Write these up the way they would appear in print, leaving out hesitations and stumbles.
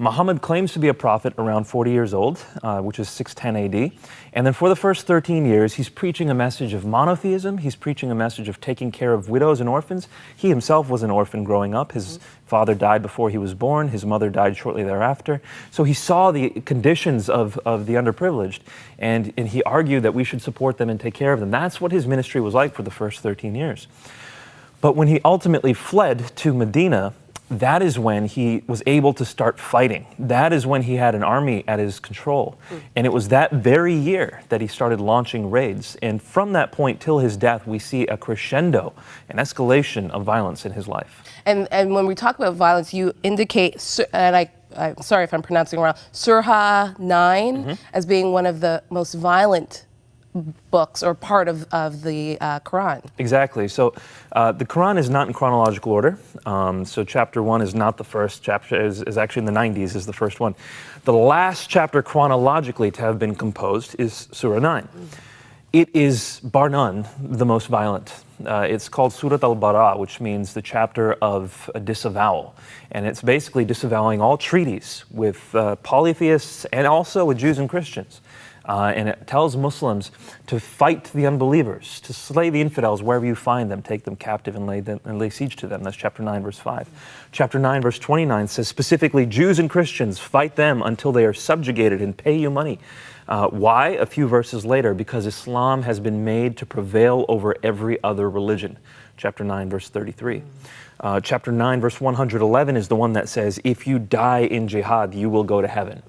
Muhammad claims to be a prophet around 40 years old, which is 610 AD. And then for the first 13 years, he's preaching a message of monotheism. He's preaching a message of taking care of widows and orphans. He himself was an orphan growing up. His father died before he was born. His mother died shortly thereafter. So he saw the conditions of the underprivileged, and he argued that we should support them and take care of them. That's what his ministry was like for the first 13 years. But when he ultimately fled to Medina, that is when he was able to start fighting. That is when he had an army at his control. And it was that very year that he started launching raids. And from that point till his death, we see a crescendo, an escalation of violence in his life. And when we talk about violence, you indicate, and I'm sorry if I'm pronouncing it wrong, Surah 9 as being one of the most violent books or part of the Quran. Exactly. So the Quran is not in chronological order. So chapter 1 is not the first. Chapter is actually in the 90s is the first one. The last chapter chronologically to have been composed is Surah 9. It is, bar none, the most violent. It's called Surat al-Bara, which means the chapter of disavowal. And it's basically disavowing all treaties with polytheists and also with Jews and Christians. And it tells Muslims to fight the unbelievers, to slay the infidels wherever you find them, take them captive and lay siege to them. That's chapter 9, verse 5. Chapter 9, verse 29 says specifically, Jews and Christians, fight them until they are subjugated and pay you money. Why? A few verses later, because Islam has been made to prevail over every other religion. Chapter 9, verse 33. Chapter 9, verse 111 is the one that says, if you die in jihad, you will go to heaven.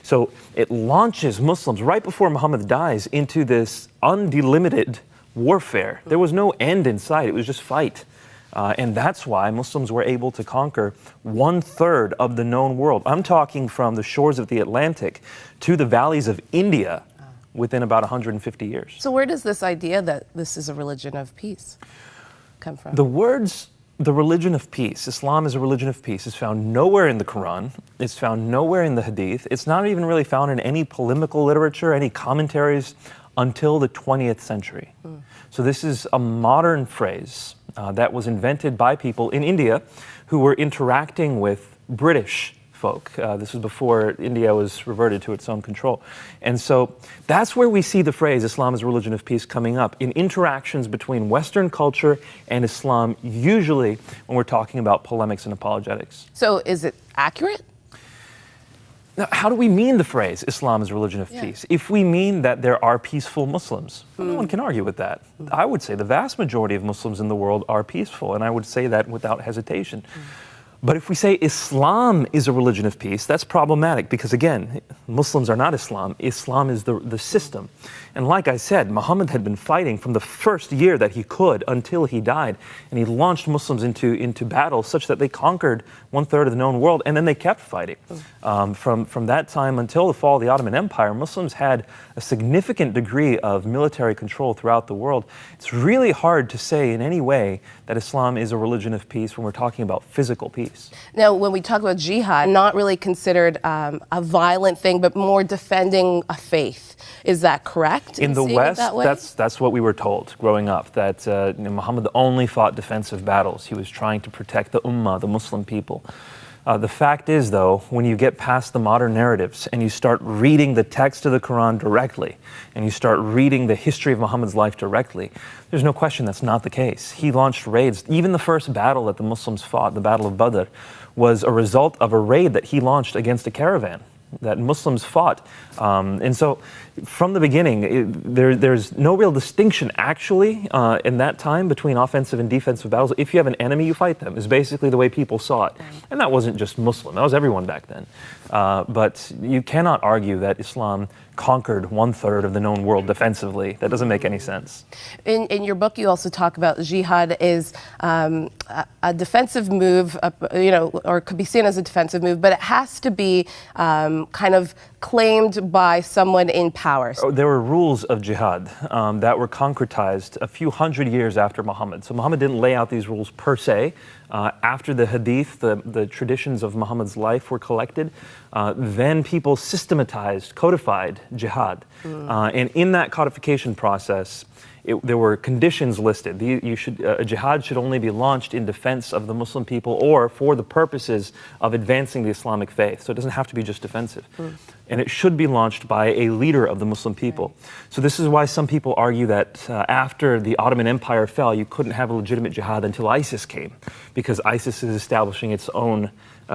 So it launches Muslims right before Muhammad dies into this undelimited warfare. There was no end in sight. It was just fight. And that's why Muslims were able to conquer 1/3 of the known world. I'm talking from the shores of the Atlantic to the valleys of India within about 150 years. So where does this idea that this is a religion of peace come from? The words, the religion of peace, Islam is a religion of peace, is found nowhere in the Quran. It's found nowhere in the Hadith. It's not even really found in any polemical literature, any commentaries until the 20th century. So this is a modern phrase that was invented by people in India who were interacting with British folk. This was before India was reverted to its own control. And so that's where we see the phrase Islam is a religion of peace coming up in interactions between Western culture and Islam, usually when we're talking about polemics and apologetics. So is it accurate? Now, how do we mean the phrase Islam is a religion of peace? If we mean that there are peaceful Muslims, no one can argue with that. I would say the vast majority of Muslims in the world are peaceful, and I would say that without hesitation. But if we say Islam is a religion of peace, that's problematic because, again, Muslims are not Islam. Islam is the system. And like I said, Muhammad had been fighting from the first year that he could until he died. And he launched Muslims into battle such that they conquered 1/3 of the known world, and then they kept fighting. From that time until the fall of the Ottoman Empire, Muslims had a significant degree of military control throughout the world. It's really hard to say in any way that Islam is a religion of peace when we're talking about physical peace. Now, when we talk about jihad, not really considered a violent thing, but more defending a faith. Is that correct? In the West, that's what we were told growing up, that Muhammad only fought defensive battles. He was trying to protect the ummah, the Muslim people. The fact is, though, when you get past the modern narratives and you start reading the text of the Quran directly, and you start reading the history of Muhammad's life directly, there's no question that's not the case. He launched raids. Even the first battle that the Muslims fought, the Battle of Badr, was a result of a raid that he launched against a caravan that Muslims fought. And so from the beginning, there's no real distinction actually in that time between offensive and defensive battles. If you have an enemy, you fight them, is basically the way people saw it. And that wasn't just Muslim, that was everyone back then. But you cannot argue that Islam conquered 1/3 of the known world defensively. That doesn't make any sense. In your book, you also talk about jihad is a defensive move, or could be seen as a defensive move, but it has to be kind of claimed by someone in power. There were rules of jihad that were concretized a few hundred years after Muhammad. So Muhammad didn't lay out these rules per se. After the hadith, the traditions of Muhammad's life were collected, then people systematized, codified jihad. And in that codification process, there were conditions listed. A jihad should only be launched in defense of the Muslim people or for the purposes of advancing the Islamic faith. So it doesn't have to be just defensive. And it should be launched by a leader of the Muslim people. So this is why some people argue that after the Ottoman Empire fell, you couldn't have a legitimate jihad until ISIS came, because ISIS is establishing its own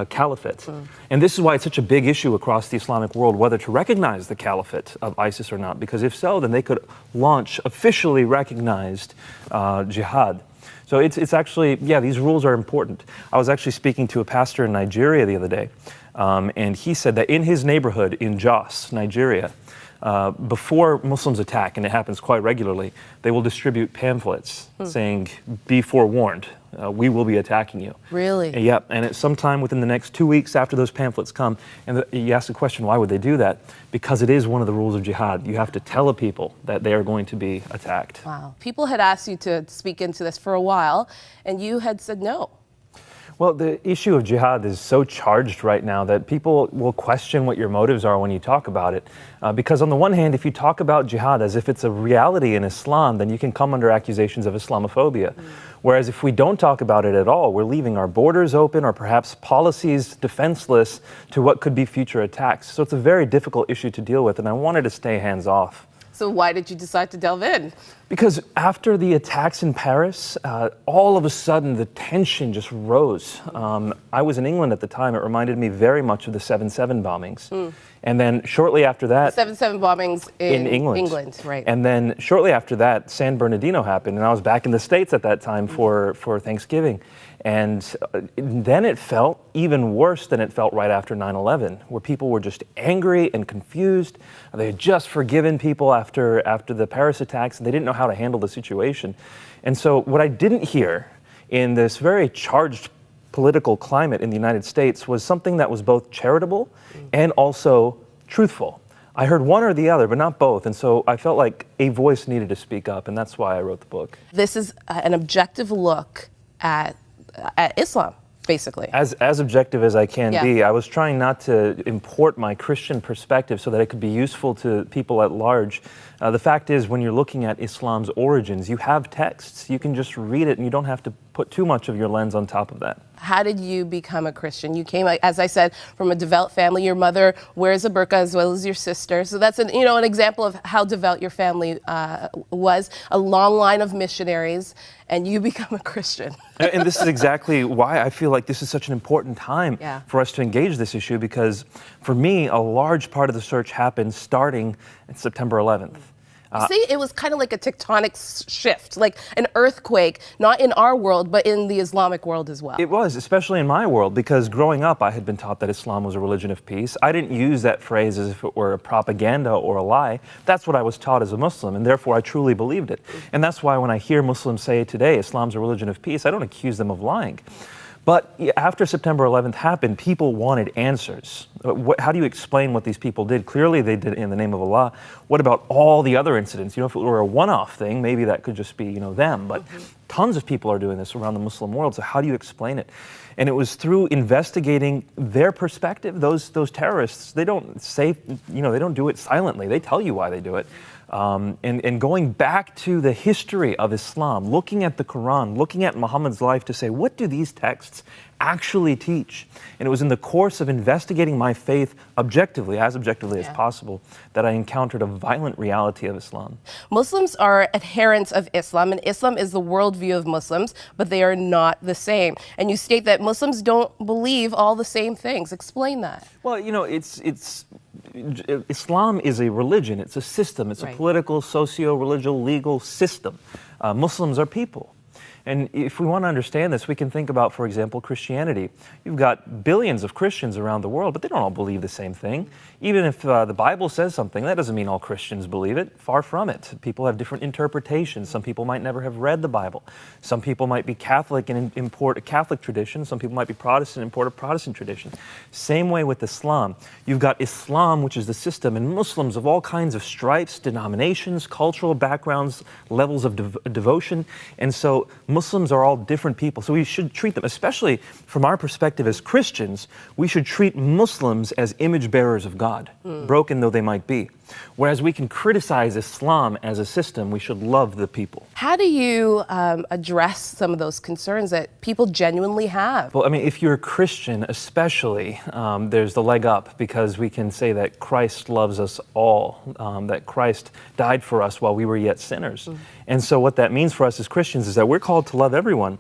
caliphate. And this is why it's such a big issue across the Islamic world, whether to recognize the caliphate of ISIS or not, because if so, then they could launch officially recognized jihad. So it's actually, yeah, these rules are important. I was actually speaking to a pastor in Nigeria the other day, and he said that in his neighborhood in Jos, Nigeria, before Muslims attack, and it happens quite regularly, they will distribute pamphlets saying, "Be forewarned, we will be attacking you." Really? Yep, and it's sometime within the next 2 weeks after those pamphlets come. And you ask the question, why would they do that? Because it is one of the rules of jihad. You have to tell people that they are going to be attacked. Wow. People had asked you to speak into this for a while, and you had said no. Well, the issue of jihad is so charged right now that people will question what your motives are when you talk about it. Because on the one hand, if you talk about jihad as if it's a reality in Islam, then you can come under accusations of Islamophobia. Whereas if we don't talk about it at all, we're leaving our borders open or perhaps policies defenseless to what could be future attacks. So it's a very difficult issue to deal with, and I wanted to stay hands off. So why did you decide to delve in? Because after the attacks in Paris, all of a sudden the tension just rose. I was in England at the time. It reminded me very much of the 7/7 bombings. And then shortly after that... 7/7 bombings in England, right. And then shortly after that, San Bernardino happened, and I was back in the States at that time for Thanksgiving. And then it felt even worse than it felt right after 9/11, where people were just angry and confused. They had just forgiven people after the Paris attacks, and they didn't know how to handle the situation. And so what I didn't hear in this very charged political climate in the United States was something that was both charitable and also truthful. I heard one or the other, but not both. And so I felt like a voice needed to speak up, and that's why I wrote the book. This is an objective look at Islam, basically. As objective as I can be. I was trying not to import my Christian perspective so that it could be useful to people at large. The fact is, when you're looking at Islam's origins, you have texts. You can just read it, and you don't have to put too much of your lens on top of that. How did you become a Christian? You came, as I said, from a devout family. Your mother wears a burqa as well as your sister. So that's an example of how devout your family was. A long line of missionaries, and you become a Christian. And this is exactly why I feel like this is such an important time for us to engage this issue, because for me, a large part of the search happened starting in September 11th. See, it was kind of like a tectonic shift, like an earthquake, not in our world, but in the Islamic world as well. It was, especially in my world, because growing up, I had been taught that Islam was a religion of peace. I didn't use that phrase as if it were a propaganda or a lie. That's what I was taught as a Muslim, and therefore I truly believed it. And that's why when I hear Muslims say today Islam's a religion of peace, I don't accuse them of lying. But after September 11th happened, people wanted answers. How do you explain what these people did? Clearly they did it in the name of Allah. What about all the other incidents? If it were a one-off thing, maybe that could just be, them. But tons of people are doing this around the Muslim world, so how do you explain it? And it was through investigating their perspective. Those terrorists, they don't say, they don't do it silently. They tell you why they do it. And going back to the history of Islam, looking at the Quran, looking at Muhammad's life to say, what do these texts actually teach? And it was in the course of investigating my faith objectively, as possible, that I encountered a violent reality of Islam. Muslims are adherents of Islam, and Islam is the worldview of Muslims, but they are not the same. And you state that Muslims don't believe all the same things. Explain that. Well, Islam is a religion, it's a system, it's a political, socio-religious, legal system. Muslims are people. And if we want to understand this, we can think about, for example, Christianity. You've got billions of Christians around the world, but they don't all believe the same thing. Even if the Bible says something, that doesn't mean all Christians believe it. Far from it. People have different interpretations. Some people might never have read the Bible. Some people might be Catholic and import a Catholic tradition. Some people might be Protestant and import a Protestant tradition. Same way with Islam. You've got Islam, which is the system, and Muslims of all kinds of stripes, denominations, cultural backgrounds, levels of devotion. And so Muslims are all different people. So we should treat them, especially from our perspective as Christians, we should treat Muslims as image bearers of God, broken though they might be. Whereas we can criticize Islam as a system, we should love the people. How do you address some of those concerns that people genuinely have? Well, I mean, if you're a Christian especially, there's the leg up, because we can say that Christ loves us all, that Christ died for us while we were yet sinners. And so what that means for us as Christians is that we're called to love everyone.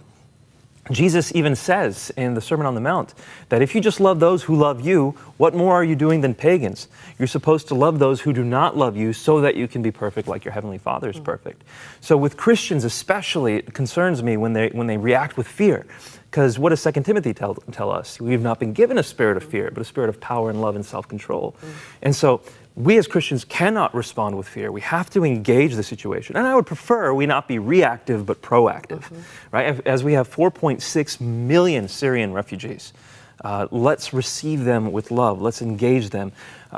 Jesus even says in the Sermon on the Mount that if you just love those who love you, what more are you doing than pagans? You're supposed to love those who do not love you so that you can be perfect like your Heavenly Father is perfect. So with Christians especially, it concerns me when they react with fear. Because what does 2 Timothy tell us? We have not been given a spirit of fear, but a spirit of power and love and self-control. And so we as Christians cannot respond with fear. We have to engage the situation. And I would prefer we not be reactive, but proactive, right? As we have 4.6 million Syrian refugees, let's receive them with love. Let's engage them.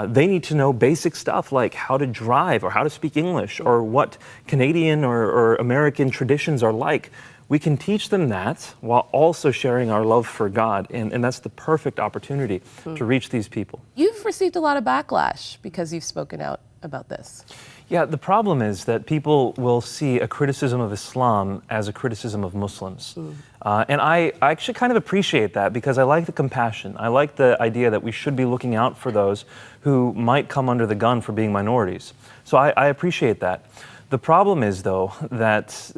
They need to know basic stuff like how to drive or how to speak English or what Canadian or American traditions are like. We can teach them that while also sharing our love for God, and that's the perfect opportunity to reach these people. You've received a lot of backlash because you've spoken out about this. Yeah, the problem is that people will see a criticism of Islam as a criticism of Muslims. And I actually kind of appreciate that, because I like the compassion. I like the idea that we should be looking out for those who might come under the gun for being minorities. So I appreciate that. The problem is, though, that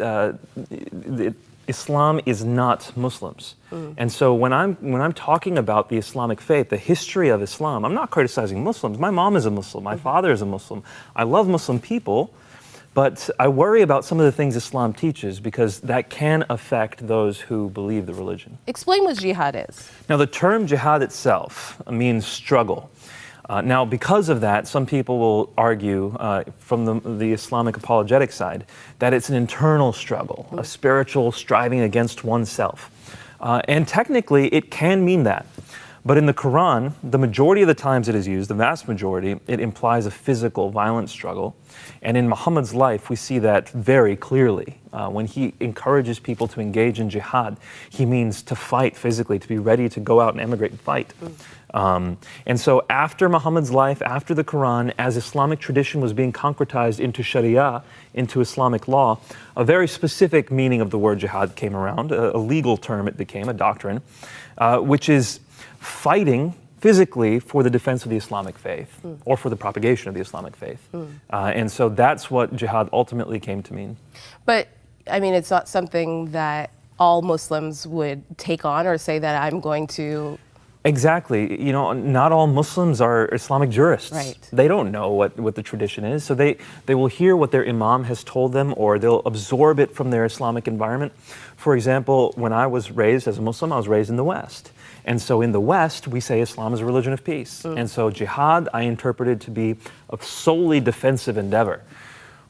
Islam is not Muslims. And so when I'm talking about the Islamic faith, the history of Islam, I'm not criticizing Muslims. My mom is a Muslim. My father is a Muslim. I love Muslim people, but I worry about some of the things Islam teaches, because that can affect those who believe the religion. Explain what jihad is. Now, the term jihad itself means struggle. Now, because of that, some people will argue from the Islamic apologetic side that it's an internal struggle, a spiritual striving against oneself. And technically, it can mean that. But in the Quran, the majority of the times it is used, the vast majority, it implies a physical, violent struggle. And in Muhammad's life, we see that very clearly. When he encourages people to engage in jihad, he means to fight physically, to be ready to go out and emigrate and fight. And so after Muhammad's life, after the Quran, as Islamic tradition was being concretized into Sharia, into Islamic law, a very specific meaning of the word jihad came around, a legal term it became, a doctrine, which is fighting physically for the defense of the Islamic faith or for the propagation of the Islamic faith. And so that's what jihad ultimately came to mean. But, I mean, it's not something that all Muslims would take on or say that I'm going to... Exactly. You know, not all Muslims are Islamic jurists. Right. They don't know what the tradition is, so they will hear what their imam has told them, or they'll absorb it from their Islamic environment. For example, when I was raised as a Muslim, I was raised in the West. And so in the West, we say Islam is a religion of peace. And so jihad, I interpreted to be a solely defensive endeavor.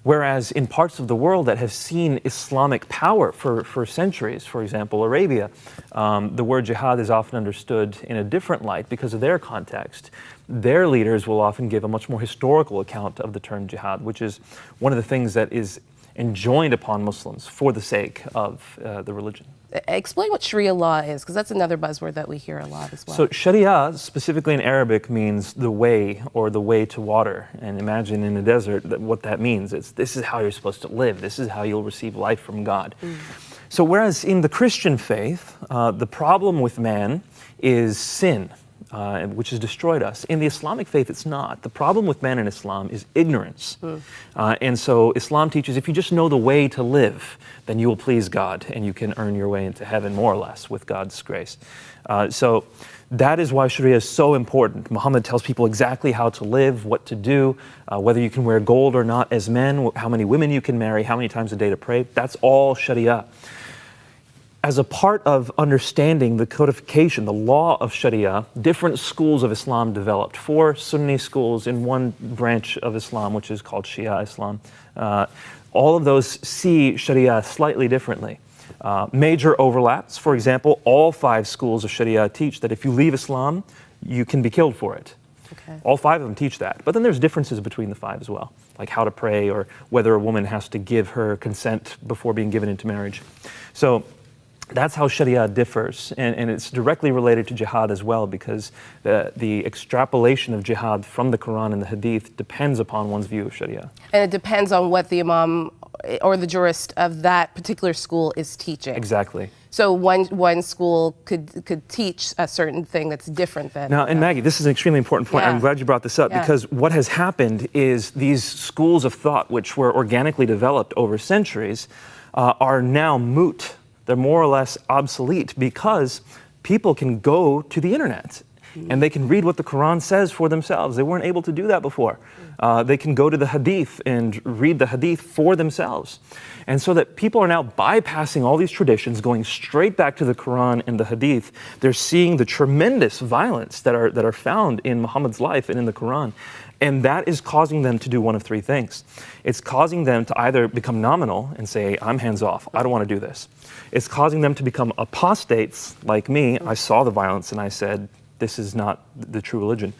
Whereas in parts of the world that have seen Islamic power for centuries, for example, Arabia, the word jihad is often understood in a different light because of their context. Their leaders will often give a much more historical account of the term jihad, which is one of the things that is enjoined upon Muslims for the sake of the religion. Explain what Sharia law is, because that's another buzzword that we hear a lot as well. So Sharia, specifically in Arabic, means the way or the way to water. And imagine in the desert what that means. This is how you're supposed to live. This is how you'll receive life from God. So whereas in the Christian faith, the problem with man is sin, which has destroyed us. In the Islamic faith, it's not. The problem with man in Islam is ignorance. And so Islam teaches if you just know the way to live, then you will please God and you can earn your way into heaven, more or less, with God's grace. So that is why Sharia is so important. Muhammad tells people exactly how to live, what to do, whether you can wear gold or not as men, how many women you can marry, how many times a day to pray. That's all Sharia. As a part of understanding the codification, the law of Sharia, different schools of Islam developed. 4 Sunni schools in one branch of Islam, which is called Shia Islam. All of those see Sharia slightly differently. Major overlaps, for example, all 5 schools of Sharia teach that if you leave Islam, you can be killed for it. Okay. All 5 of them teach that. But then there's differences between the 5 as well, like how to pray or whether a woman has to give her consent before being given into marriage. So That's how Sharia differs, and it's directly related to jihad as well, because the extrapolation of jihad from the Quran and the Hadith depends upon one's view of Sharia. And it depends on what the imam or the jurist of that particular school is teaching. Exactly. So one school could teach a certain thing that's different than... Now, and Maggie, this is an extremely important point. Yeah. I'm glad you brought this up, because what has happened is these schools of thought, which were organically developed over centuries, are now moot. They're more or less obsolete because people can go to the internet and they can read what the Quran says for themselves. They weren't able to do that before. They can go to the Hadith and read the Hadith for themselves. And so that people are now bypassing all these traditions, going straight back to the Quran and the Hadith. They're seeing the tremendous violence that are found in Muhammad's life and in the Quran. And that is causing them to do one of three things. It's causing them to either become nominal and say, I'm hands off, I don't want to do this. It's causing them to become apostates like me. I saw the violence and I said, this is not the true religion.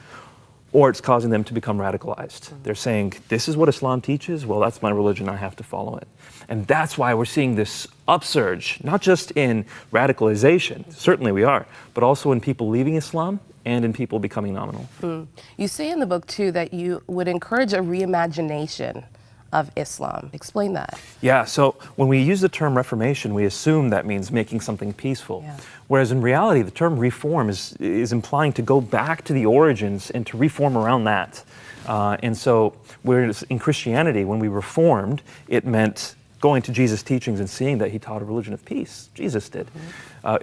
Or it's causing them to become radicalized. They're saying, this is what Islam teaches, well, that's my religion, I have to follow it. And that's why we're seeing this upsurge, not just in radicalization, certainly we are, but also in people leaving Islam and in people becoming nominal. You say in the book, too, that you would encourage a reimagination of Islam. Explain that. Yeah, so when we use the term reformation, we assume that means making something peaceful. Yeah. Whereas in reality, the term reform is implying to go back to the origins and to reform around that. And so whereas in Christianity, when we reformed, it meant going to Jesus' teachings and seeing that he taught a religion of peace. Jesus did.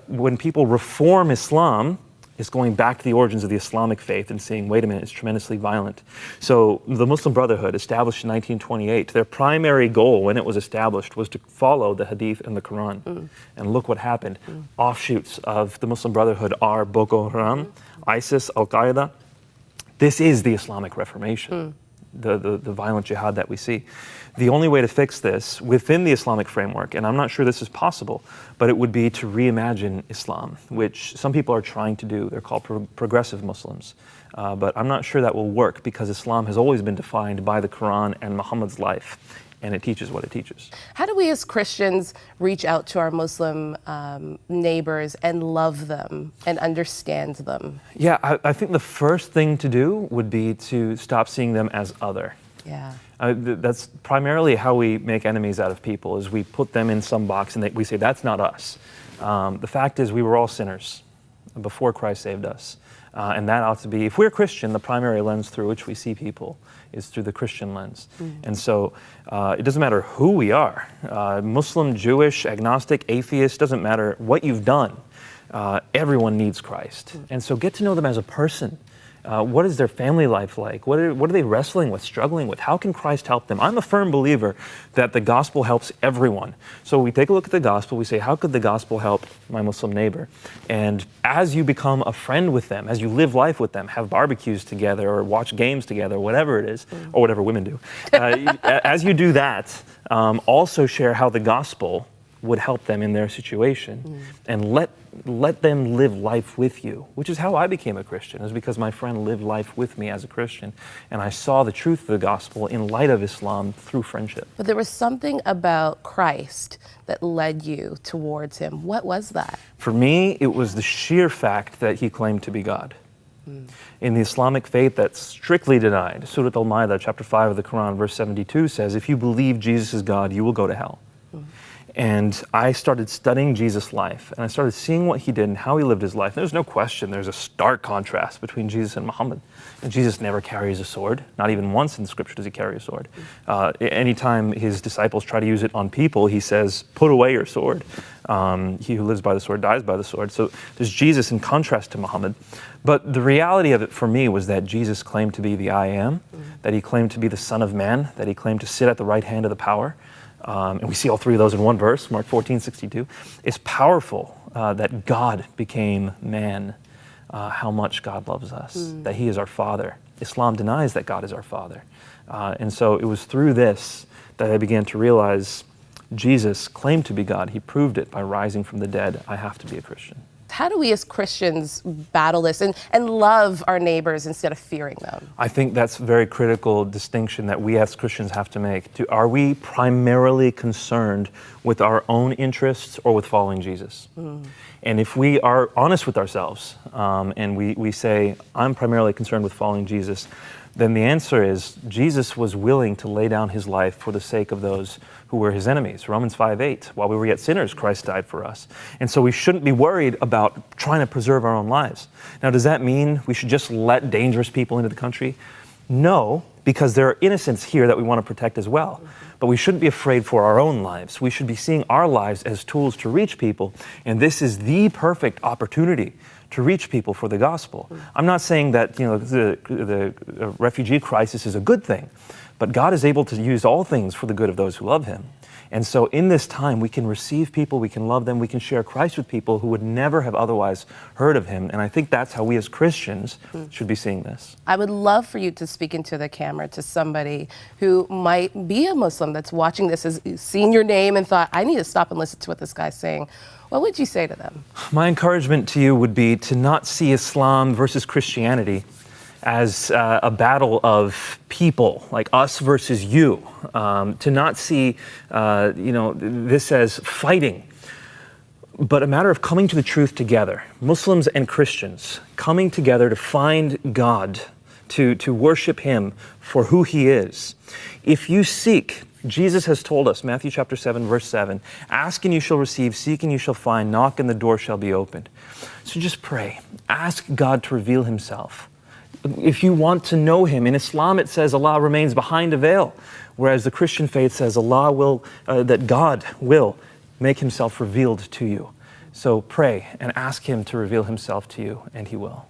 When people reform Islam, it's going back to the origins of the Islamic faith and saying, wait a minute, it's tremendously violent. So the Muslim Brotherhood, established in 1928, their primary goal when it was established was to follow the Hadith and the Quran. And look what happened. Offshoots of the Muslim Brotherhood are Boko Haram, ISIS, Al-Qaeda. This is the Islamic Reformation, the violent jihad that we see. The only way to fix this within the Islamic framework, and I'm not sure this is possible, but it would be to reimagine Islam, which some people are trying to do. They're called progressive Muslims. But I'm not sure that will work because Islam has always been defined by the Quran and Muhammad's life, and it teaches what it teaches. How do we as Christians reach out to our Muslim neighbors and love them and understand them? Yeah, I think the first thing to do would be to stop seeing them as other. Yeah. That's primarily how we make enemies out of people, is we put them in some box and we say, that's not us. The fact is we were all sinners before Christ saved us. And that ought to be, if we're Christian, the primary lens through which we see people is through the Christian lens. And so it doesn't matter who we are, Muslim, Jewish, agnostic, atheist, doesn't matter what you've done. Everyone needs Christ. And so get to know them as a person. What is their family life like? What are they wrestling with, struggling with? How can Christ help them? I'm a firm believer that the gospel helps everyone. So we take a look at the gospel, we say, how could the gospel help my Muslim neighbor? And as you become a friend with them, as you live life with them, have barbecues together or watch games together, whatever it is, or whatever women do, as you do that, also share how the gospel would help them in their situation, and let them live life with you, which is how I became a Christian, is because my friend lived life with me as a Christian, and I saw the truth of the gospel in light of Islam through friendship. But there was something about Christ that led you towards him. What was that? For me, it was the sheer fact that he claimed to be God. In the Islamic faith, that's strictly denied. Surah Al-Ma'idah, chapter 5 of the Quran, verse 72 says, if you believe Jesus is God, you will go to hell. And I started studying Jesus' life, and I started seeing what he did and how he lived his life. There's no question, there's a stark contrast between Jesus and Muhammad. And Jesus never carries a sword. Not even once in the scripture does he carry a sword. Anytime his disciples try to use it on people, he says, put away your sword. He who lives by the sword dies by the sword. So there's Jesus in contrast to Muhammad. But the reality of it for me was that Jesus claimed to be the I am, that he claimed to be the Son of Man, that he claimed to sit at the right hand of the power. And we see all three of those in one verse, Mark 14:62. It's powerful that God became man, how much God loves us, that he is our Father. Islam denies that God is our Father. And so it was through this that I began to realize Jesus claimed to be God. He proved it by rising from the dead. I have to be a Christian. How do we as Christians battle this and love our neighbors instead of fearing them? I think that's a very critical distinction that we as Christians have to make. Are we primarily concerned with our own interests or with following Jesus? And if we are honest with ourselves and we say, I'm primarily concerned with following Jesus, then the answer is Jesus was willing to lay down his life for the sake of those who were his enemies. Romans 5:8, while we were yet sinners, Christ died for us. And so we shouldn't be worried about trying to preserve our own lives. Now, does that mean we should just let dangerous people into the country? No, because there are innocents here that we want to protect as well. But we shouldn't be afraid for our own lives. We should be seeing our lives as tools to reach people. And this is the perfect opportunity to reach people for the gospel. I'm not saying that the refugee crisis is a good thing, but God is able to use all things for the good of those who love him. And so in this time, we can receive people, we can love them, we can share Christ with people who would never have otherwise heard of him. And I think that's how we as Christians should be seeing this. I would love for you to speak into the camera to somebody who might be a Muslim that's watching this, has seen your name and thought, I need to stop and listen to what this guy's saying. What would you say to them? My encouragement to you would be to not see Islam versus Christianity as a battle of people, like us versus you. To not see, this as fighting, but a matter of coming to the truth together. Muslims and Christians coming together to find God, to worship him for who he is. If you seek, Jesus has told us, Matthew chapter 7, verse 7, ask and you shall receive, seek and you shall find, knock and the door shall be opened. So just pray. Ask God to reveal himself. If you want to know him, in Islam it says Allah remains behind a veil, whereas the Christian faith says that God will make himself revealed to you. So pray and ask him to reveal himself to you, and he will.